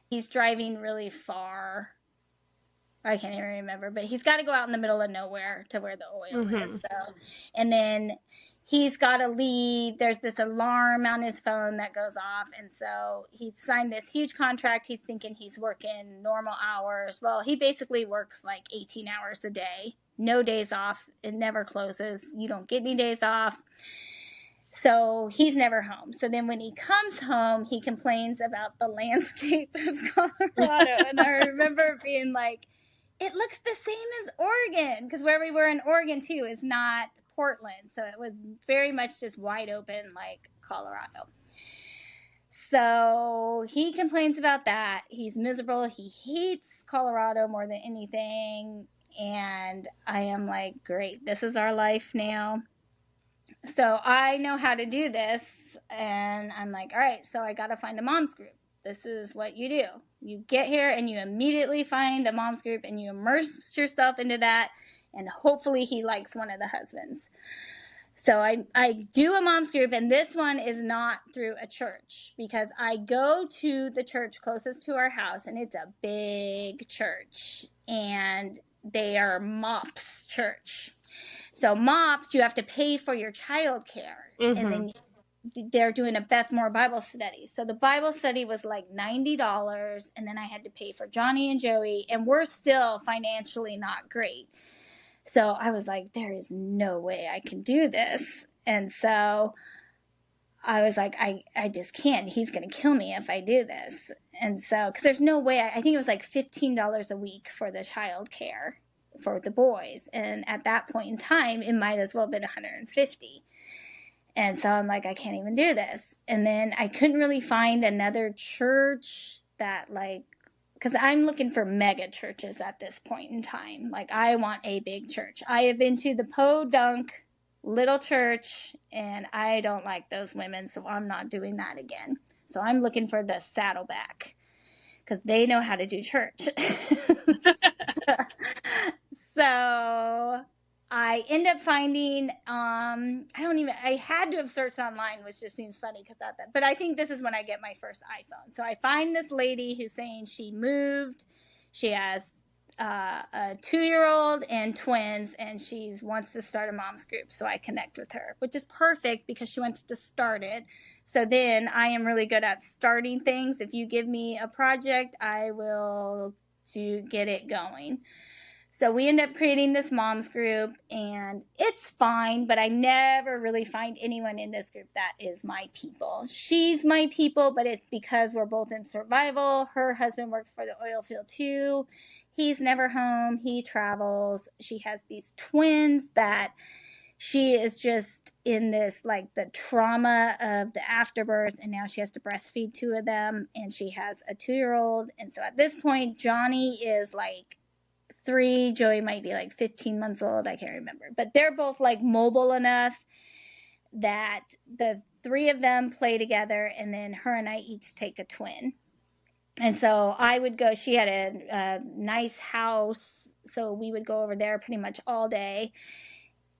He's driving really far. I can't even remember, but he's got to go out in the middle of nowhere to where the oil is. So, and then he's got to leave. There's this alarm on his phone that goes off. And so he signed this huge contract. He's thinking he's working normal hours. Well, he basically works like 18 hours a day, no days off. It never closes. You don't get any days off. So he's never home. So then when he comes home, he complains about the landscape of Colorado. And I remember being like, it looks the same as Oregon, because where we were in Oregon too is not Portland. So it was very much just wide open like Colorado. So he complains about that. He's miserable. He hates Colorado more than anything. And I am like, great, this is our life now. So I know how to do this. And I'm like, all right, so I got to find a mom's group. This is what you do. You get here and you immediately find a mom's group and you immerse yourself into that. And hopefully he likes one of the husbands. So I do a mom's group, and this one is not through a church, because I go to the church closest to our house, and it's a big church, and they are MOPS church. So MOPS, you have to pay for your child care, and then they're doing a Beth Moore Bible study. So the Bible study was like $90, and then I had to pay for Johnny and Joey, and we're still financially not great. So I was like, there is no way I can do this. And so I was like, I just can't. He's going to kill me if I do this. And so, because there's no way, I think it was like $15 a week for the child care for the boys. And at that point in time, it might as well have been $150. And so I'm like, I can't even do this. And then I couldn't really find another church that like, because I'm looking for mega churches at this point in time. Like, I want a big church. I have been to the Podunk little church, and I don't like those women, so I'm not doing that again. So I'm looking for the Saddleback, because they know how to do church. So I end up finding, I had to have searched online, which just seems funny because but I think this is when I get my first iPhone. So I find this lady who's saying she moved. She has a 2-year-old and twins, and she wants to start a mom's group. So I connect with her, which is perfect because she wants to start it. So then I am really good at starting things. If you give me a project, I will get it going. So we end up creating this mom's group, and it's fine, but I never really find anyone in this group that is my people. She's my people, but it's because we're both in survival. Her husband works for the oil field too. He's never home. He travels. She has these twins that she is just in this, like, the trauma of the afterbirth, and now she has to breastfeed 2 of them, and she has a 2-year-old. And so at this point, Johnny is like 3, Joey might be like 15 months old, I can't remember, but they're both like mobile enough that the 3 of them play together, and then her and I each take a twin. And so I would go, she had a nice house, so we would go over there pretty much all day.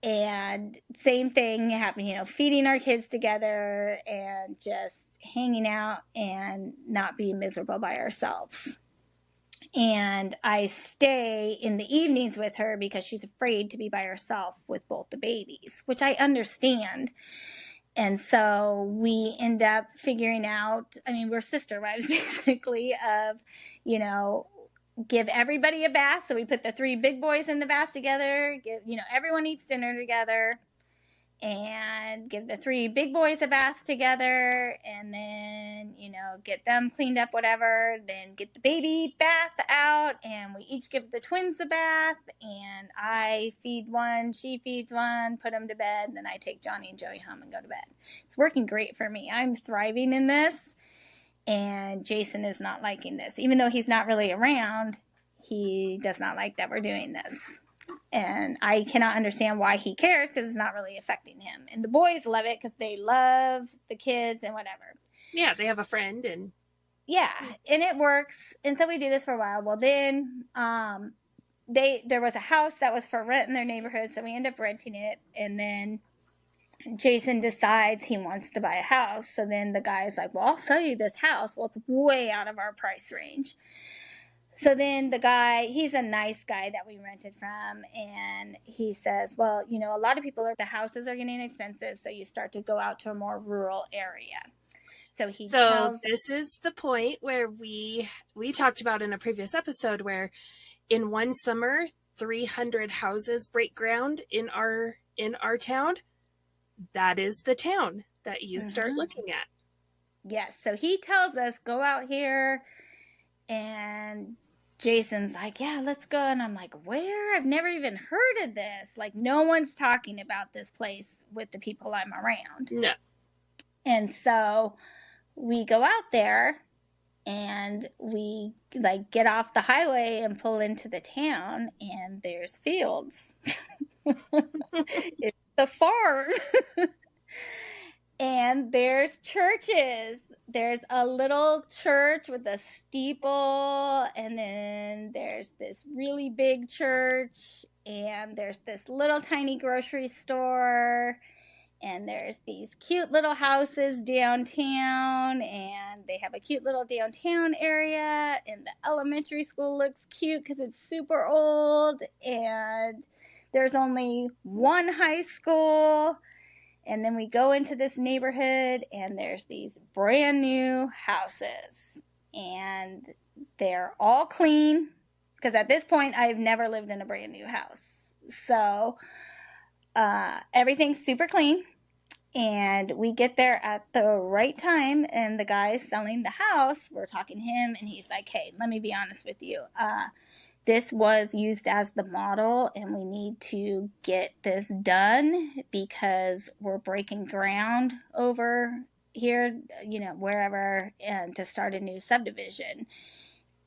And same thing happened, feeding our kids together and just hanging out and not being miserable by ourselves. And I stay in the evenings with her because she's afraid to be by herself with both the babies, which I understand. And so we end up figuring out, we're sister wives basically, of, give everybody a bath. So we put the 3 big boys in the bath together, everyone eats dinner together, and give the 3 big boys a bath together, and then, get them cleaned up, whatever, then get the baby bath out, and we each give the twins a bath, and I feed one, she feeds one, put them to bed, and then I take Johnny and Joey home and go to bed. It's working great for me. I'm thriving in this, and Jason is not liking this. Even though he's not really around, he does not like that we're doing this. And I cannot understand why he cares, because it's not really affecting him. And the boys love it because they love the kids and whatever. Yeah, they have a friend and... Yeah, and it works. And so we do this for a while. Well, then there was a house that was for rent in their neighborhood, so we end up renting it. And then Jason decides he wants to buy a house. So then the guy's like, well, I'll sell you this house. Well, it's way out of our price range. So then the guy, he's a nice guy that we rented from, and he says, well, a lot of people, the houses are getting expensive, so you start to go out to a more rural area. So this is the point where we talked about in a previous episode where in one summer 300 houses break ground in our town. That is the town that you start looking at. Yes. So he tells us, go out here, and Jason's like, yeah, let's go. And I'm like, where? I've never even heard of this. Like, no one's talking about this place with the people I'm around. No. And so we go out there, and we get off the highway and pull into the town, and there's fields. It's the farm. And there's churches. There's a little church with a steeple, and then there's this really big church, and there's this little tiny grocery store, and there's these cute little houses downtown, and they have a cute little downtown area, and the elementary school looks cute because it's super old, and there's only one high school. And then we go into this neighborhood, and there's these brand new houses, and they're all clean, because at this point I've never lived in a brand new house. So everything's super clean, and we get there at the right time, and the guy selling the house, we're talking to him, and he's like, hey, let me be honest with you. This was used as the model, and we need to get this done because we're breaking ground over here, wherever, and to start a new subdivision.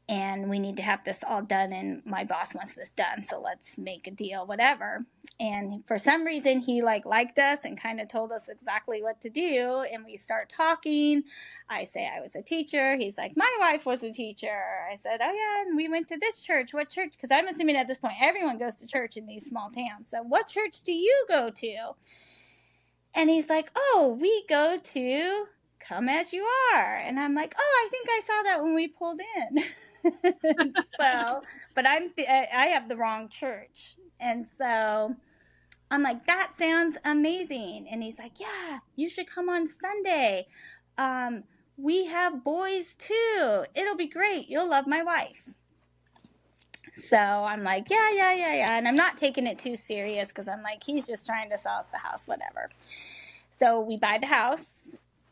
And we need to have this all done, and my boss wants this done, so let's make a deal, whatever. And for some reason, he liked us and kind of told us exactly what to do, and we start talking. I say I was a teacher. He's like, my wife was a teacher. I said, oh yeah, and we went to this church. What church? Because I'm assuming at this point everyone goes to church in these small towns. So what church do you go to? And he's like, oh, we go to Come As You Are. And I'm like, oh, I think I saw that when we pulled in. So, but I have the wrong church. And so I'm like, that sounds amazing. And he's like, yeah, you should come on Sunday. We have boys too. It'll be great. You'll love my wife. So I'm like, yeah. And I'm not taking it too serious because I'm like, he's just trying to sell us the house, whatever. So we buy the house,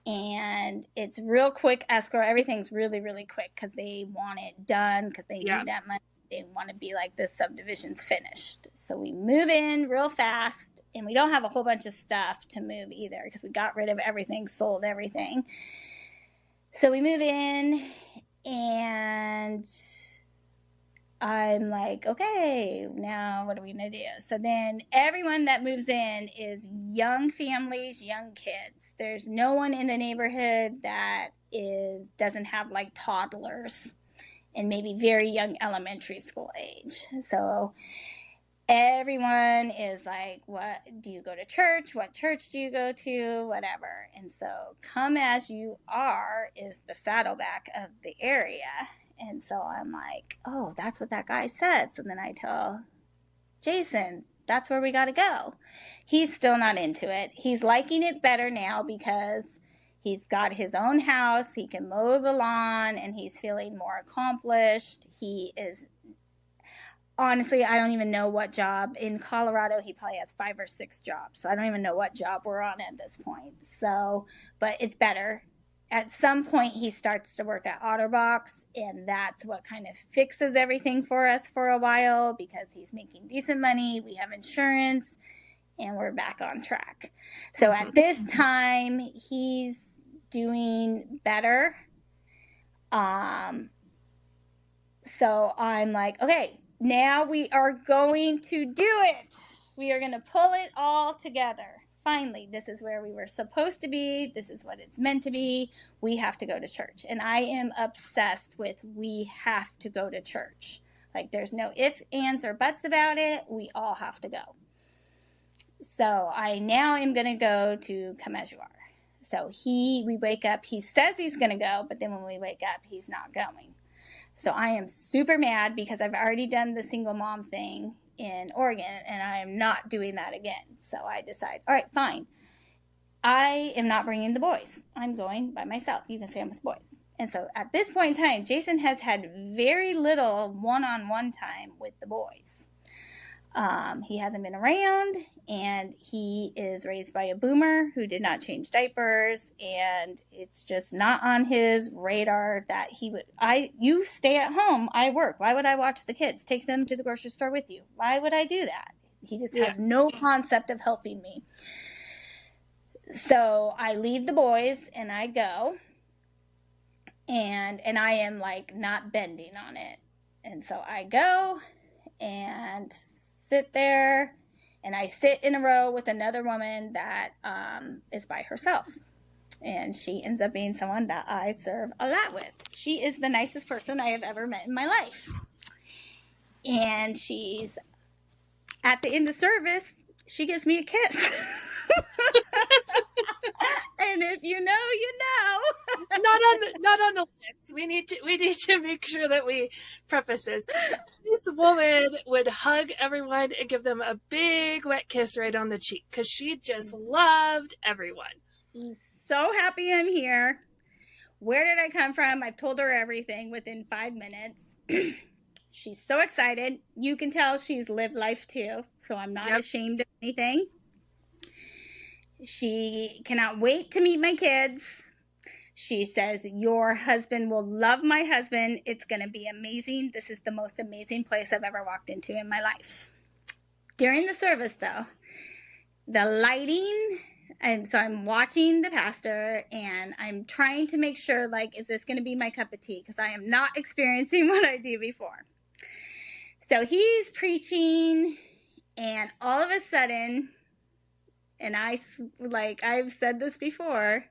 and it's real quick escrow. Everything's really, really quick because they want it done because they need that money. They want to be like, this subdivision's finished. So we move in real fast, and we don't have a whole bunch of stuff to move either because we got rid of everything, sold everything. So we move in, and I'm like, okay, now what are we going to do? So then everyone that moves in is young families, young kids. There's no one in the neighborhood that doesn't have like toddlers and maybe very young elementary school age. So everyone is like, what, do you go to church? What church do you go to? Whatever. And so Come As You Are is the Saddleback of the area. And so I'm like, oh, that's what that guy said. So then I tell Jason, that's where we got to go. He's still not into it. He's liking it better now because he's got his own house. He can mow the lawn and he's feeling more accomplished. He is, honestly, I don't even know what job. In Colorado, he probably has 5 or 6 jobs. So I don't even know what job we're on at this point. So, but it's better. At some point, he starts to work at OtterBox, and that's what kind of fixes everything for us for a while because he's making decent money. We have insurance, and we're back on track. So at this time, he's doing better. So I'm like, okay, now we are going to do it. We are going to pull it all together. Finally, this is where we were supposed to be. This is what it's meant to be. We have to go to church. And I am obsessed with we have to go to church. Like there's no ifs, ands, or buts about it. We all have to go. So I now am going to go to Come As You Are. So we wake up, he says he's going to go, but then when we wake up, he's not going. So I am super mad because I've already done the single mom thing in Oregon, and I am not doing that again. So I decide, all right, fine. I am not bringing the boys. I'm going by myself. You can stay with the boys. And so at this point in time, Jason has had very little one-on-one time with the boys. He hasn't been around, and he is raised by a boomer who did not change diapers, and it's just not on his radar that you stay at home, I work. Why would I watch the kids? Take them to the grocery store with you. Why would I do that? He just has no concept of helping me. So I leave the boys and I go, and I am like not bending on it. And so I go and sit there, and I sit in a row with another woman that is by herself, and she ends up being someone that I serve a lot with. She is the nicest person I have ever met in my life, and she's at the end of service, she gives me a kiss. And if you know, you know. not on the lips. We need to make sure that we preface this. This woman would hug everyone and give them a big wet kiss right on the cheek because she just loved everyone. I'm so happy I'm here. Where did I come from? I've told her everything within 5 minutes. She's so excited. You can tell she's lived life too, so I'm not ashamed of anything. She cannot wait to meet my kids. She says, your husband will love my husband. It's going to be amazing. This is the most amazing place I've ever walked into in my life. During the service, though, the lighting, and so I'm watching the pastor, and I'm trying to make sure, like, is this going to be my cup of tea? Because I am not experiencing what I do before. So he's preaching, and all of a sudden, and I've said this before,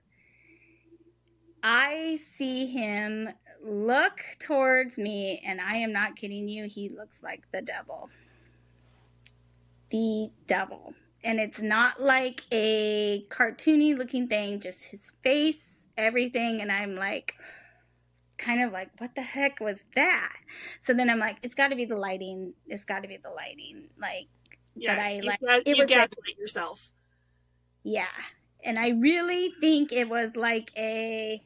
I see him look towards me, and I am not kidding you, he looks like the devil. The devil. And it's not like a cartoony looking thing, just his face, everything, and I'm like, kind of like, what the heck was that? So then I'm like, it's got to be the lighting. It's got to be the lighting. Like, yeah, but I you like it was gaslight yourself. Yeah, and I really think it was like this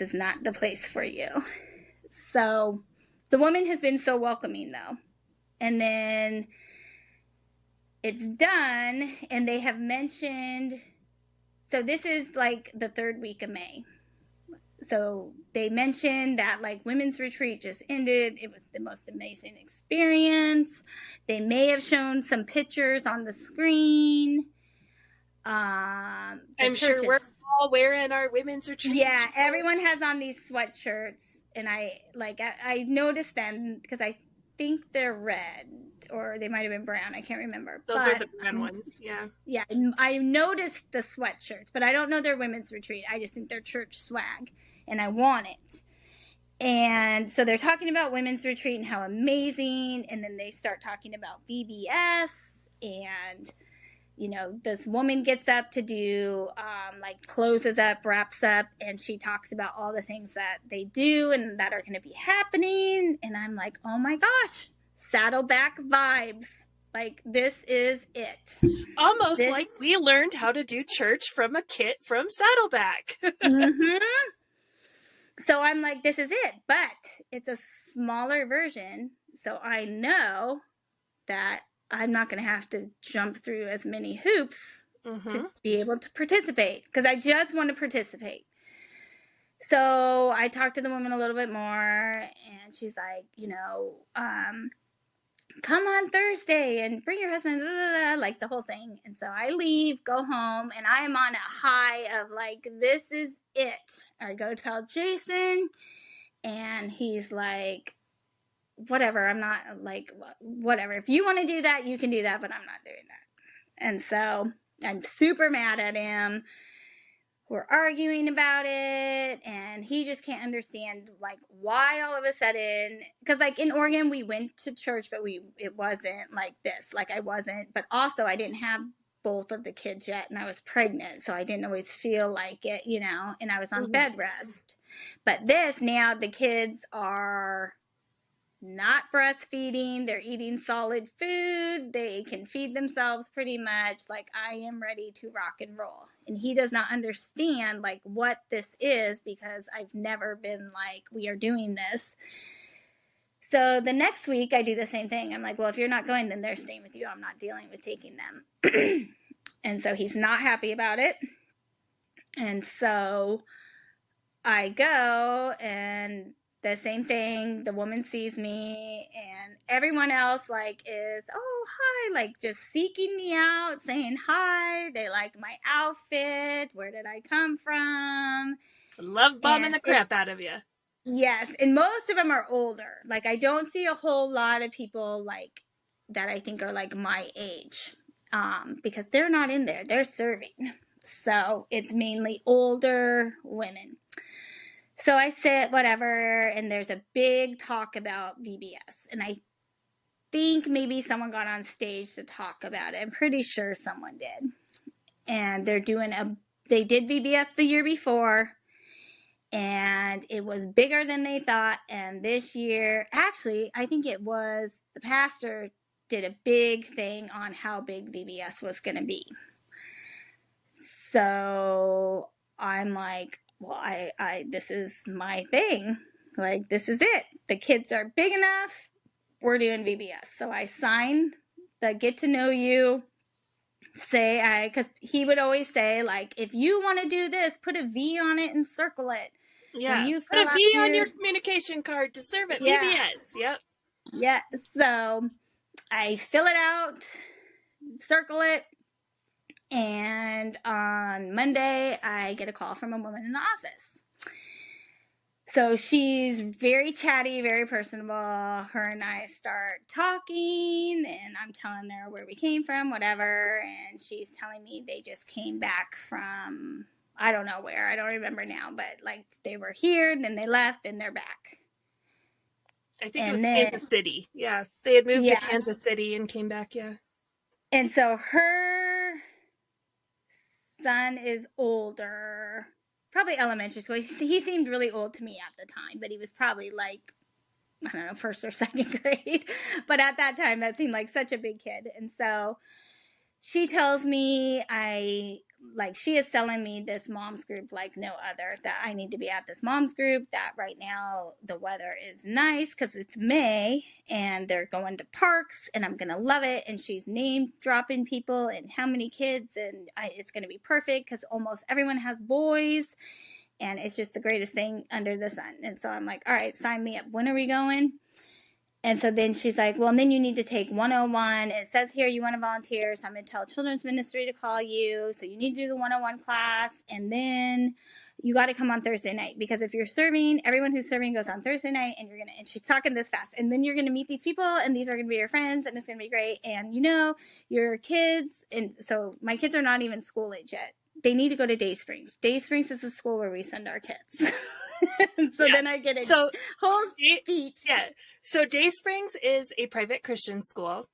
is not the place for you. So the woman has been so welcoming, though. And then it's done, and they have mentioned, so this is like the 3rd week of May. So they mentioned that like women's retreat just ended. It was the most amazing experience. They may have shown some pictures on the screen. I'm sure we're all wearing our women's retreat. Yeah, everyone has on these sweatshirts, and I noticed them because think they're red, or they might have been brown. I can't remember. Those are the brown ones. Yeah. Yeah, I noticed the sweatshirts, but I don't know their women's retreat. I just think they're church swag, and I want it. And so they're talking about women's retreat and how amazing, and then they start talking about VBS, and this woman gets up to do like closes up, wraps up, and she talks about all the things that they do and that are going to be happening, and I'm like, oh my gosh, Saddleback vibes. Like, this is it. Almost like we learned how to do church from a kit from Saddleback. Mm-hmm. So I'm like, this is it, but it's a smaller version, so I know that I'm not going to have to jump through as many hoops to be able to participate, because I just want to participate. So I talked to the woman a little bit more, and she's like, come on Thursday and bring your husband, blah, blah, blah, like the whole thing. And so I leave, go home, and I'm on a high of like, this is it. I go tell Jason, and he's like, whatever, I'm not, like, whatever. If you want to do that, you can do that, but I'm not doing that. And so I'm super mad at him. We're arguing about it, and he just can't understand, like, why all of a sudden, because, like, in Oregon, we went to church, but it wasn't like this. Like, I wasn't, but also I didn't have both of the kids yet, and I was pregnant, so I didn't always feel like it, and I was on bed rest. But this, now the kids are not breastfeeding, they're eating solid food, they can feed themselves pretty much. Like, I am ready to rock and roll. And he does not understand, like, what this is, because I've never been like, we are doing this. So the next week I do the same thing. I'm like, well, if you're not going, then they're staying with you. I'm not dealing with taking them. And so he's not happy about it. And so I go, and the same thing, the woman sees me, and everyone else, like, is, oh, hi, like, just seeking me out, saying hi. They like my outfit. Where did I come from? Love bombing the crap out of you. Yes, and most of them are older. Like, I don't see a whole lot of people, like, that I think are, like, my age, because they're not in there. They're serving. So it's mainly older women. So I sit, whatever, and there's a big talk about VBS. And I think maybe someone got on stage to talk about it. I'm pretty sure someone did. And they did VBS the year before, and it was bigger than they thought. And this year, actually, I think it was the pastor did a big thing on how big VBS was going to be. So I'm like, well, I this is my thing. Like, this is it. The kids are big enough. We're doing VBS. So I signed the get to know you. Because he would always say, like, if you want to do this, put a V on it and circle it. Yeah. Put a V on your communication card to serve at VBS. Yep. Yeah. So I fill it out, circle it. And on Monday, I get a call from a woman in the office. So she's very chatty, very personable. Her and I start talking, and I'm telling her where we came from, whatever. And she's telling me they just came back from, I don't know where. I don't remember now. But, like, they were here, then they left, and they're back. I think it was Kansas City. Yeah. They had moved to Kansas City and came back, yeah. And so her son is older, probably elementary school. He seemed really old to me at the time, but he was probably like, I don't know, first or second grade. But at that time, that seemed like such a big kid. And so she tells me she is selling me this mom's group like no other, that I need to be at this mom's group, that right now the weather is nice because it's May and they're going to parks and I'm going to love it. And she's name dropping people and how many kids, and it's going to be perfect because almost everyone has boys and it's just the greatest thing under the sun. And so I'm like, all right, sign me up. When are we going? And so then she's like, well, and then you need to take 101. It says here you want to volunteer. So I'm going to tell children's ministry to call you. So you need to do the 101 class. And then you got to come on Thursday night. Because if you're serving, everyone who's serving goes on Thursday night. And she's talking this fast. And then you're going to meet these people. And these are going to be your friends. And it's going to be great. And your kids. And so my kids are not even school age yet. They need to go to Day Springs. Day Springs is the school where we send our kids. Then I get a whole speech. Yeah. So Day Springs is a private Christian school,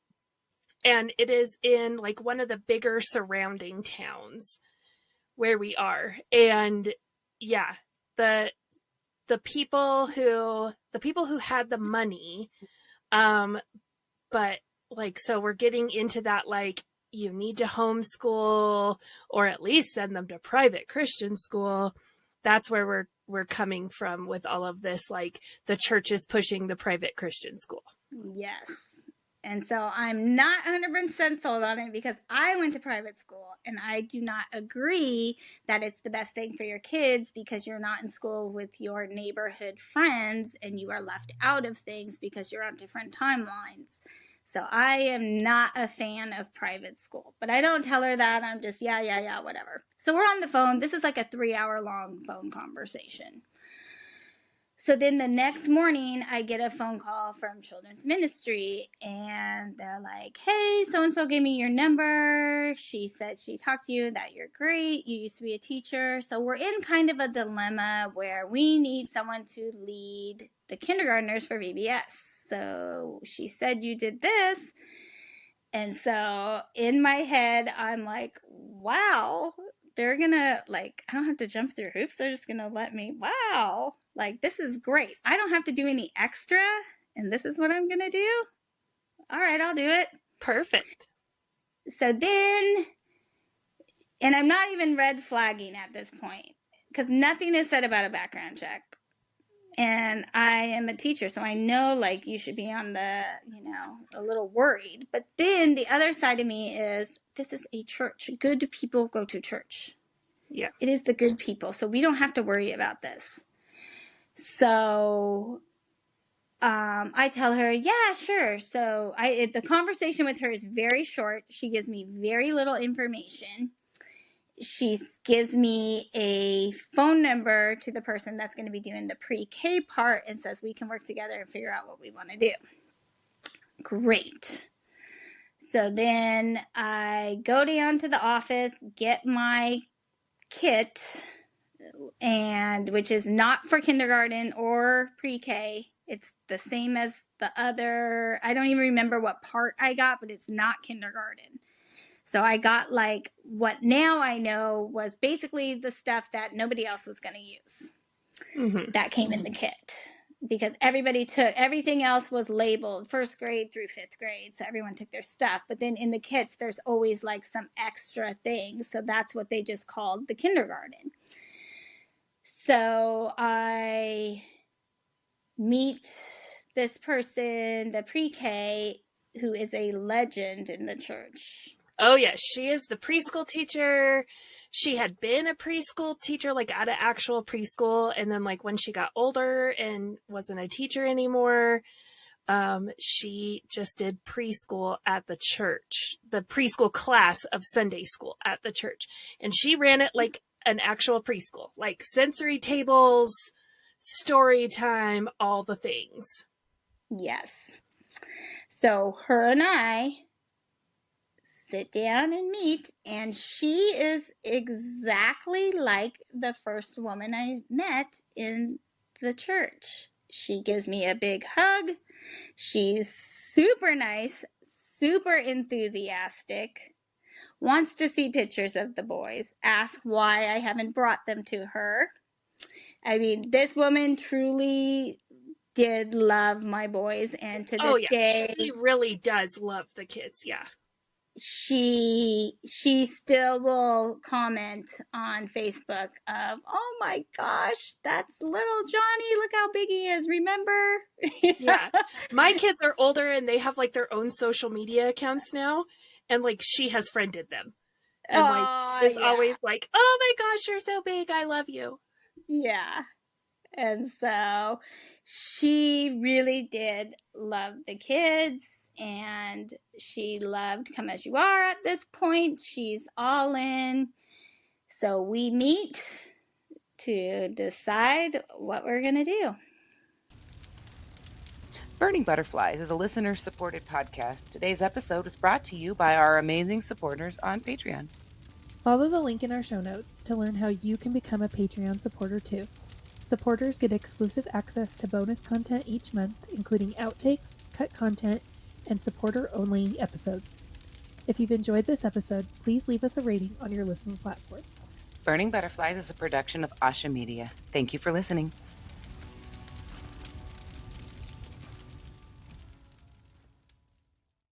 and it is in like one of the bigger surrounding towns where we are. And yeah, the people who had the money, but like, so we're getting into that, like, you need to homeschool or at least send them to private Christian school. That's where we're coming from with all of this, like the church is pushing the private Christian school. Yes. And so I'm not 100% sold on it because I went to private school and I do not agree that it's the best thing for your kids because you're not in school with your neighborhood friends and you are left out of things because you're on different timelines. So I am not a fan of private school, but I don't tell her that. I'm just, yeah, whatever. So we're on the phone. This is like a 3-hour-long phone conversation. So then the next morning, I get a phone call from Children's Ministry, and they're like, hey, so-and-so gave me your number. She said she talked to you, that you're great. You used to be a teacher. So we're in kind of a dilemma where we need someone to lead the kindergartners for VBS. So she said you did this. And so in my head, I'm like, wow, they're going to, like, I don't have to jump through hoops. They're just going to let me, wow, like, this is great. I don't have to do any extra. And this is what I'm going to do. All right, I'll do it. Perfect. So then, and I'm not even red flagging at this point because nothing is said about a background check. And I am a teacher, so I know, like, you should be on the, a little worried. But then the other side of me is, this is a church. Good people go to church. Yeah. It is the good people, so we don't have to worry about this. So I tell her, yeah, sure. So the conversation with her is very short. She gives me very little information. She gives me a phone number to the person that's going to be doing the pre-K part and says we can work together and figure out what we want to do. Great. So then I go down to the office, get my kit, and which is not for kindergarten or pre-K. It's the same as the other. I don't even remember what part I got, but it's not kindergarten. So I got like what now I know was basically the stuff that nobody else was going to use. Mm-hmm. That came in the kit because everything else was labeled 1st grade through 5th grade. So everyone took their stuff. But then in the kits, there's always like some extra things. So that's what they just called the kindergarten. So I meet this person, the pre-K, who is a legend in the church. Oh, yeah. She is the preschool teacher. She had been a preschool teacher, like at an actual preschool. And then like when she got older and wasn't a teacher anymore, she just did preschool at the church, the preschool class of Sunday school at the church. And she ran it like an actual preschool, like sensory tables, story time, all the things. Yes. So her and I sit down and meet, and she is exactly like the first woman I met in the church. She gives me a big hug. She's super nice, super enthusiastic, wants to see pictures of the boys, asks why I haven't brought them to her. I mean, this woman truly did love my boys, and to this day, she really does love the kids. Yeah. She still will comment on Facebook of, oh my gosh, that's little Johnny. Look how big he is. Remember? Yeah. My kids are older and they have like their own social media accounts now. And like she has friended them. And like is always like, oh my gosh, you're so big. I love you. Yeah. And so she really did love the kids, and she loved Come As You Are at this point. She's all in. So we meet to decide what we're going to do. Burning Butterflies is a listener-supported podcast. Today's episode is brought to you by our amazing supporters on Patreon. Follow the link in our show notes to learn how you can become a Patreon supporter too. Supporters get exclusive access to bonus content each month, including outtakes, cut content, and supporter-only episodes. If you've enjoyed this episode, please leave us a rating on your listening platform. Burning Butterflies is a production of Asha Media. Thank you for listening.